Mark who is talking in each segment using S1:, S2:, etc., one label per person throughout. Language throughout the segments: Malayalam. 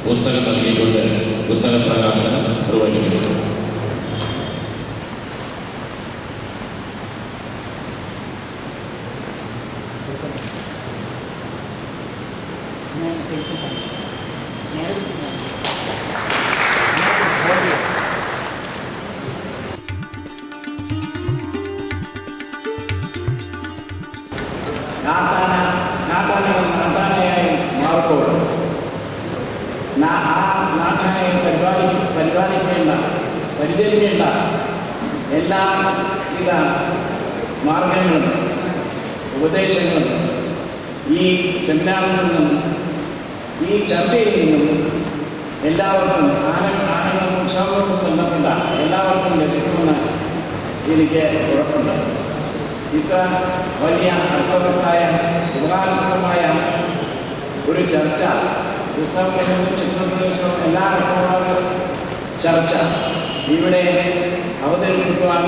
S1: പുസ്തകം നൽകിക്കൊണ്ട് പുസ്തക പ്രകാശനം നിർവഹിക്കുന്നു.
S2: നാട്ടാനായി മാർക്കോട് നാട്ടാനായി പരിപാലിക്കേണ്ട പരിചരിക്കേണ്ട എല്ലാ വിധ മാർഗങ്ങളും ഉപദേശങ്ങളും ഈ സെമിനാറിൽ നിന്നും ഈ ചർച്ചയിൽ നിന്നും എല്ലാവർക്കും ആനന്ദ ഉത്സവത്തോട് ബന്ധപ്പെട്ട എല്ലാവർക്കും ലഭിക്കുമെന്ന് എനിക്ക് ഉറപ്പുണ്ട്. ഇത്ര വലിയ അർത്ഥവത്തായ ഉപകാരപ്രദമായ ഒരു ചർച്ച പുസ്തകങ്ങളും ചിത്രപ്രദർശനവും എല്ലാ അർത്ഥങ്ങളും ചർച്ച ഇവിടെ അവതരിപ്പിക്കുവാൻ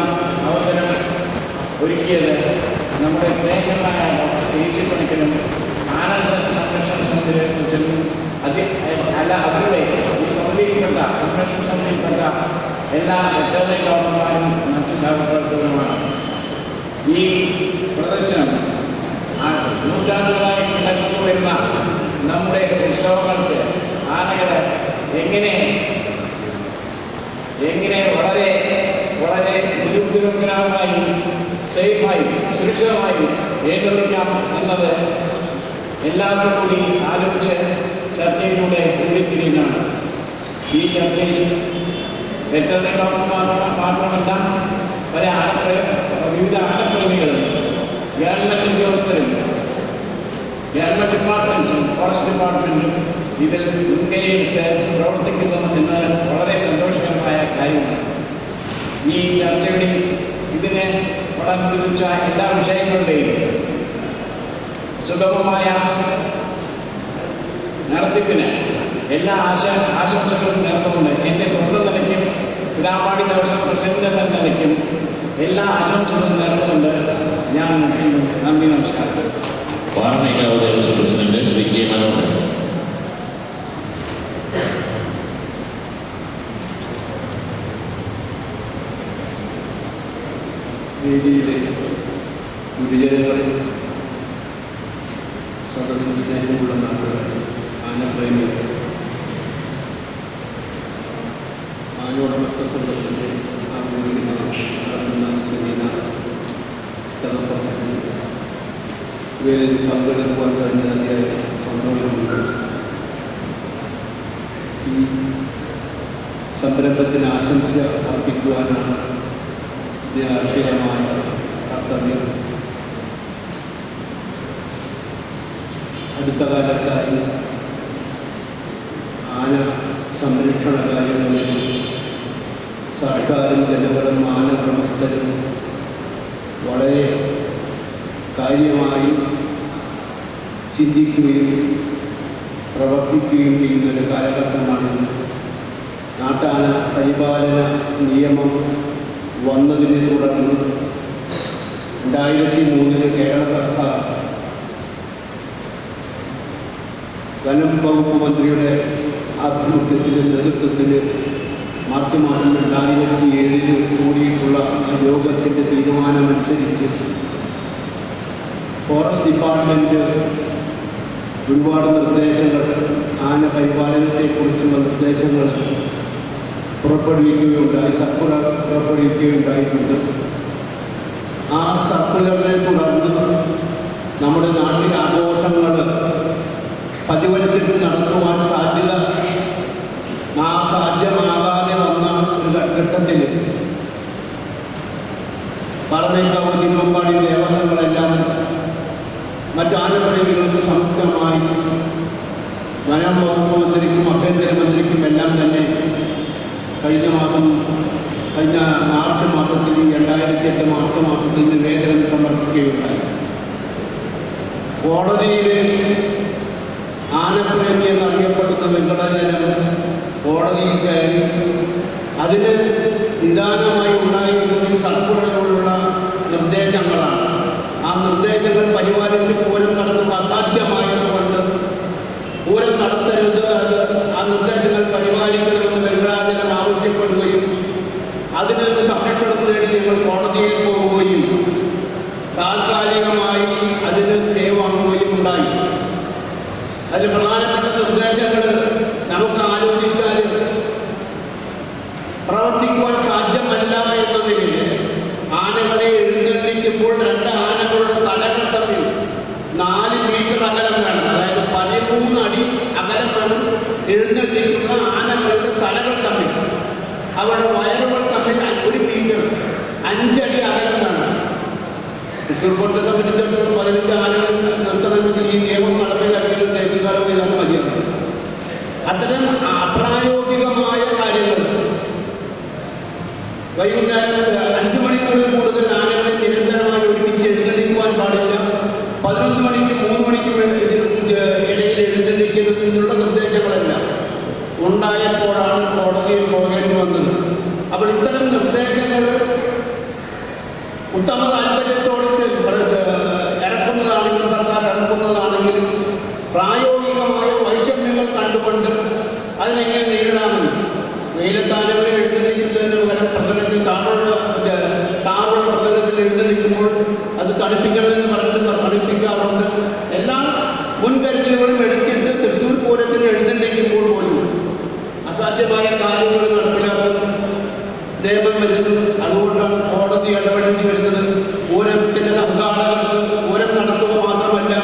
S2: അവസരം ഒരുക്കിയത് നമ്മുടെ സ്നേഹിതനായ ദേശീയ പണിക്കലും ആനന്ദ സംരക്ഷണ സമിതിയെക്കുറിച്ചും അവരുടെ ഈ സമിതിയിൽപ്പെട്ട സംരക്ഷണ സമിതിയിൽപ്പെട്ട എല്ലാ വെറ്ററിനറി ഡോക്ടർമാരും മറ്റു സഹപ്രവർത്തകരുമാണ്. ഈ പ്രദർശനം നൂറ്റാണ്ടുകളായി നിലനിന്നു വരുന്ന നമ്മുടെ ഉത്സവങ്ങൾക്ക് ആനകളെ എങ്ങനെ വളരെ വളരെ നിരുപദ്രവകരമായി സേഫായി സുരക്ഷിതമായി ഏറ്റെടുക്കാം എന്നത് എല്ലാവരും കൂടി ആലോചിച്ച് ചർച്ചയിലൂടെ ഉള്ളിത്തിരിയുന്നതാണ്. ഈ ചർച്ചയിൽ വെറ്ററിനറി ഡോക്ടർമാർ മാത്രമല്ല വിവിധ ആനപ്രേമികളും ഗവൺമെൻറ് ഉദ്യോഗസ്ഥരും ഗവൺമെൻറ് ഡിപ്പാർട്ട്മെൻറ്റ്സും ഫോറസ്റ്റ് ഡിപ്പാർട്ട്മെൻറ്റും ഇതിൽ മുൻകൈയെടുത്ത് പ്രവർത്തിക്കുന്നു എന്ന് വളരെ സന്തോഷകരമായ കാര്യമാണ്. ഈ ചർച്ചയുടെ ഇതിനെ വളർന്നുവച്ച എല്ലാ വിഷയങ്ങളുടെയും സുഗമമായ നടത്തിപ്പിന് എല്ലാ ആശംസകളും നേർന്നുകൊണ്ട് എൻ്റെ സ്വന്തം നിലയ്ക്കും പിതാമ്പാടി ദേവസ്വം പ്രസിഡന്റ് എന്ന നിലയ്ക്കും എല്ലാ ആശംസകളും നേർന്നുകൊണ്ട് ഞാൻ നന്ദി നമസ്കാരം.
S1: വാർണികാവ് ദേവസ്വം പ്രസിഡന്റ് ശ്രീ കെ മനോഹരൻ.
S3: വേദിയിലെ ഗുരുജനങ്ങളെ, സദസ്സിൽ സ്നേഹമുള്ള നാട്ടുകാർ, ആനപ്രേമികൾ, ആനോടമൊത്ത സദസ്സിൻ്റെ ഇവയിൽ പങ്കെടുക്കുവാൻ കഴിഞ്ഞ അതിയായ സന്തോഷമുണ്ട്. ഈ സംരംഭത്തിന് ആശംസ അർപ്പിക്കുവാനാണ് ഇതിന് ആവശ്യമായ കർത്തവ്യം. അടുത്ത കാലത്തായി ആന സംരക്ഷണ കാര്യങ്ങളിൽ സർക്കാരും ജനങ്ങളും ആനപ്രമസ്ഥരും വളരെ കാര്യമായി ചിന്തിക്കുകയും പ്രവർത്തിക്കുകയും ചെയ്യുന്നൊരു കാലഘട്ടമാണിത്. നാട്ടാന പരിപാലന നിയമം വന്നതിനെ തുടർന്ന് 2003 കേരള സർക്കാർ വനം വകുപ്പ് മന്ത്രിയുടെ ആഭിമുഖ്യത്തിൻ്റെ നേതൃത്വത്തിൽ മാർച്ച് മാസം 2007 കൂടിയിട്ടുള്ള യോഗത്തിൻ്റെ തീരുമാനമനുസരിച്ച് ഫോറസ്റ്റ് ഡിപ്പാർട്ട്മെൻറ്റ് ഒരുപാട് നിർദ്ദേശങ്ങൾ, ആന പരിപാലനത്തെക്കുറിച്ചുള്ള നിർദ്ദേശങ്ങൾ പുറപ്പെടുവിക്കുകയുണ്ടായി, സർക്കുലർ പുറപ്പെടുവിക്കുകയുണ്ടായിട്ടുണ്ട്. ആ സർക്കുലറിനെ തുടർന്ന് നമ്മുടെ നാട്ടിലെ ആഘോഷങ്ങൾ പതിവനുസരിച്ച് നടത്തുവാൻ സാധ്യമാകാതെ വന്ന ഒരു ഘട്ടത്തിൽ പാറമേക്കാവ് തിരുവമ്പാടി ദേവസ്വങ്ങളെല്ലാം മറ്റ് ആനപ്രേമികൾക്ക് സംയുക്തമായി വനം വകുപ്പ് മന്ത്രിക്കും ആഭ്യന്തരമന്ത്രിക്കും എല്ലാം തന്നെ കഴിഞ്ഞ മാർച്ച് മാസത്തിൽ 2008 മാർച്ച് മാസത്തിൽ നിവേദനം സമർപ്പിക്കുകയുണ്ടായി. കോടതിയിൽ ആനപ്രേമി എന്നറിയപ്പെടുന്ന വെങ്കടജനം കോടതിയിൽ കയറി അതിന് നിദാനമായി ഉണ്ടായിരുന്ന സർക്കുലറിലുള്ള നിർദ്ദേശങ്ങളാണ്. ആ നിർദ്ദേശങ്ങൾ പരിപാലിച്ച് പൂരം നടത്തുക അസാധ്യമായതുകൊണ്ട് പൂരം നടത്തരുത്, ആ നിർദ്ദേശം അതിൽ പ്രധാനപ്പെട്ട നിർദ്ദേശങ്ങൾ നമുക്ക് ആലോചിച്ചാൽ പ്രവർത്തിക്കുവാൻ സാധ്യമല്ല എന്നതിൽ ആനകളെ എഴുന്നള്ളിക്കുമ്പോൾ 2 ആനകളുടെ തലകൾ തമ്മിൽ 4 മീറ്റർ അകലം വേണം. അതായത് 13 അടി അകലം വേണം എഴുന്നള്ളിക്കുന്ന ആനകളുടെ തലകൾ തമ്മിൽ. അവരുടെ വയറുകൾ തമ്മിൽ 1 മീറ്റർ 5 അടി അകലം വേണം. തൃശ്ശൂർ പൂരത്തെ സംബന്ധിച്ചിടത്തോളം 15 ആനകൾ നിർത്തണമെങ്കിൽ ഈ നിയമം നടപ്പിലാക്കിയത് ദീർഘകാലം ചെയ്താണ് മതിയാകും. അത്തരം അപ്രായോഗികമായ കാര്യങ്ങൾ വൈകുന്നേരം 5 മണിക്കൂറിൽ കൂടുതൽ ആനകളെ നിരന്തരമായി ഒരുമിച്ച് എഴുന്നള്ളിക്കുവാൻ പാടില്ല. 11 മണിക്ക് 3 മണിക്ക് ഇടയിൽ എഴുന്നള്ളിക്കുന്നതിനുള്ള നിർദ്ദേശങ്ങളെല്ലാം ഉണ്ടായപ്പോഴാണ് കോടതിയിൽ പോകേണ്ടി വന്നത്. അപ്പോൾ ഇത്തരം നിർദ്ദേശങ്ങൾ ഉത്തമ താല്പര്യത്തോട് ഇറക്കുന്നതാണെങ്കിലും സർക്കാർ ഇറക്കുന്നതാണെങ്കിലും പ്രായോഗികമായ വൈഷമ്യങ്ങൾ കണ്ടുകൊണ്ട് അതിനെങ്ങനെ നേരിടാമെന്ന് വെയിലത്താനകളെ എഴുന്നള്ളിക്കുന്നതിന് പകരം പ്രതലത്തിൽ താറുള്ള പ്രതലത്തിൽ എഴുന്നള്ളിക്കുമ്പോൾ അത് തണുപ്പിക്കണമെന്ന് പറഞ്ഞിട്ട് തണുപ്പിക്കാറുണ്ട്. എല്ലാ മുൻകരുതലുകളും എടുത്തിട്ട് തൃശ്ശൂർ പൂരത്തിന് എഴുന്നള്ളിക്കുമ്പോൾ പോലും അസാധ്യമായ കാര്യങ്ങൾ നടപ്പിലാക്കുന്നു, നിയമം വരുന്നു. അതുകൊണ്ടാണ് കോടതി ഇടപെടേണ്ടി വരുന്നത്. പൂരത്തിന്റെ സംഘാടകർക്ക് പൂരം നടത്തുക മാത്രമല്ല,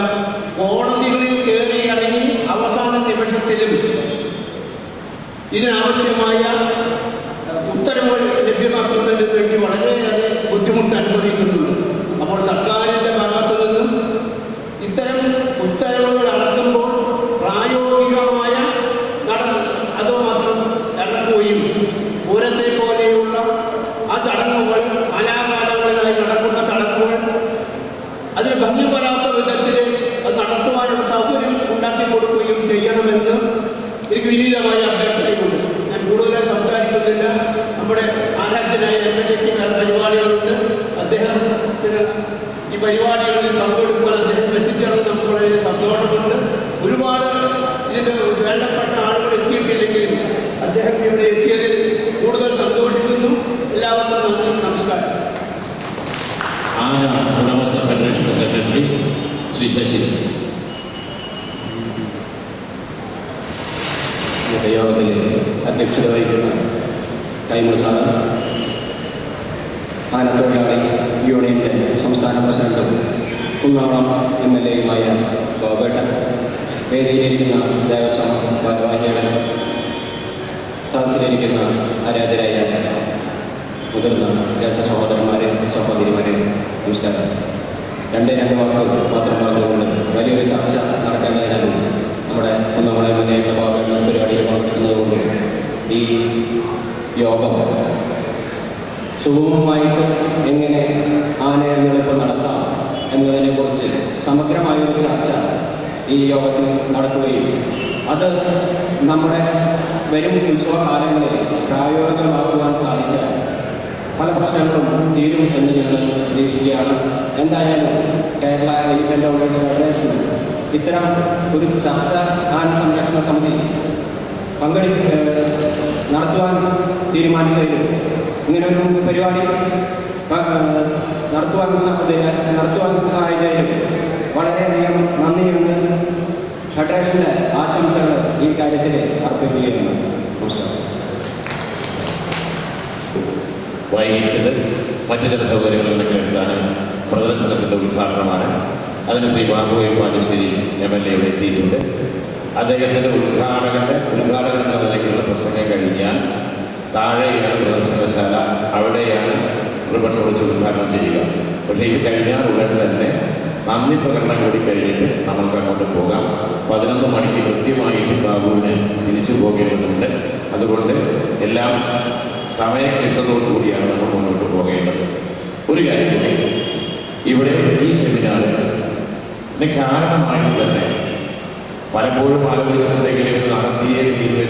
S3: കോടതികളിൽ കയറി ഇറങ്ങി അവസാന നിമിഷത്തിലും ഇതിനാവശ്യമായ ഉത്തരവുകൾ ലഭ്യമാക്കുന്നതിന് വേണ്ടി വളരെയേറെ ബുദ്ധിമുട്ട് അനുഭവിക്കുന്നുണ്ട്. അപ്പോൾ സർക്കാരിൻ്റെ ഭാഗത്തു നിന്നും ഇത്തരം ഉത്തരവുകൾ അടക്കുമ്പോൾ പ്രായോഗികമായ അതോ മാത്രം ഇറക്കുകയും പൂരത്തെ പോലെയുള്ള ആ ചടങ്ങുകൾ കാലാകാലങ്ങളിലായി നടക്കുന്ന ചടങ്ങുകൾ അതിന് ഭംഗി വരാത്ത വിധത്തിൽ അത് നടത്തുവാനുള്ള സൗകര്യം ഉണ്ടാക്കി കൊടുക്കുകയും ചെയ്യണമെന്ന് എനിക്ക് വിനീതമായ അഭ്യർത്ഥനയുണ്ട്. ഞാൻ കൂടുതലായി സംസാരിക്കുന്നില്ല. നമ്മുടെ ആരാധ്യനായ MLA-ക്ക് പരിപാടികളുണ്ട്. അദ്ദേഹത്തിന് ഈ പരിപാടികളിൽ പങ്കെടുക്കുവാൻ അദ്ദേഹം എത്തിച്ചേർന്ന് നമുക്ക് വളരെ സന്തോഷമുണ്ട്. ഒരുപാട് ഇതിന് വേണ്ടപ്പെട്ട ആളുകൾ എത്തിയിട്ടില്ലെങ്കിലും അദ്ദേഹം ഇവിടെ എത്തിയതിൽ കൂടുതൽ സന്തോഷിക്കുന്നു. എല്ലാവർക്കും നന്ദി, നമസ്കാരം.
S1: ആന ഉടമസ്ഥ ഫെഡറേഷൻ സെക്രട്ടറി ശ്രീ ശശി.
S4: യോഗത്തിൽ അധ്യക്ഷത വഹിക്കുന്ന കൈമൾ സാർ, ആനത്തൊഴിലാളി യൂണിയൻ്റെ സംസ്ഥാന പ്രസിഡന്റും കുന്നോളം MLA-യുമായ ഗോപേട്ടൻ, വേദിയിലിരിക്കുന്ന ദേവസ്വം ഭാരവാഹികളെ, സദസ്സിലിരിക്കുന്ന ആരാധരായ മുതിർന്ന ജ്യേഷ്ഠ സഹോദരന്മാരെ, സഹോദരിമാരെ, നമസ്കാരം. 2 വാക്കുകൾ മാത്രം പറഞ്ഞുകൊണ്ട് വലിയൊരു ചർച്ച നടക്കേണ്ടതിനാലും നമ്മുടെ കുന്നോളം MLA പരിപാടിയിൽ പങ്കെടുക്കുന്നതുകൊണ്ടും ഈ യോഗം സുഗമമായിട്ട് എങ്ങനെ ആനയെഴുന്നള്ളിപ്പ് നടത്താം എന്നതിനെക്കുറിച്ച് സമഗ്രമായൊരു ചർച്ച ഈ യോഗത്തിൽ നടക്കുകയും അത് നമ്മുടെ വരും ഉത്സവകാലങ്ങളിൽ പ്രായോഗികമാക്കുവാൻ സാധിച്ചാൽ പല പ്രശ്നങ്ങളും തീരും എന്ന് ഞങ്ങൾ പ്രതീക്ഷിക്കുകയാണ്. എന്തായാലും കേരള എലിഫന്റ് ഓണേഴ്സ് ഫെഡറേഷൻ ഇത്തരം ഒരു ചർച്ച ആന സംരക്ഷണ സമിതി നടത്തുവാൻ തീരുമാനിച്ചതിലും ഇങ്ങനൊരു പരിപാടി നടത്തുവാൻ സഹായിച്ചതിലും വളരെയധികം നന്ദിയുണ്ട്. ഫെഡറേഷൻ്റെ ആശംസകൾ ഈ കാര്യത്തിൽ അർപ്പിക്കുകയാണ്. നമസ്കാരം.
S1: വൈകിച്ചത് മറ്റു ചില സൗകര്യങ്ങളിലൊക്കെ എടുത്താണ് പ്രദർശനത്തിൻ്റെ ഉദ്ഘാടനമാണ്. അതിന് ശ്രീ ബാബുവെ പാലിശ്ശേരി MLA ഇവിടെ എത്തിയിട്ടുണ്ട്. അദ്ദേഹത്തിൻ്റെ ഉദ്ഘാടകൻ എന്ന നിലയ്ക്കുള്ള പ്രസംഗം കഴിഞ്ഞാൽ താഴെയാണ് പ്രദർശനശാല, അവിടെയാണ് റിബൺ മുറിച്ച് ഉദ്ഘാടനം ചെയ്യുക. പക്ഷേ ഇത് കഴിഞ്ഞാൽ ഉടൻ തന്നെ നന്ദി പ്രകടനം കൂടി കഴിഞ്ഞിട്ട് നമ്മൾക്ക് അങ്ങോട്ട് പോകാം. 11 മണിക്ക് കൃത്യമായിട്ട് ബാബുവിന് തിരിച്ചു പോകേണ്ടതുണ്ട്. അതുകൊണ്ട് എല്ലാം സമയം കിട്ടുന്നതോടുകൂടിയാണ് നമ്മൾ മുന്നോട്ട് പോകേണ്ടത്. ഒരു കാര്യം കൂടി, ഇവിടെ ഈ സെമിനാറിന് കാരണമായിട്ട് തന്നെ പലപ്പോഴും ആലോചിച്ചിട്ടുണ്ടെങ്കിലും നടത്തിയേ തീരുവല്ല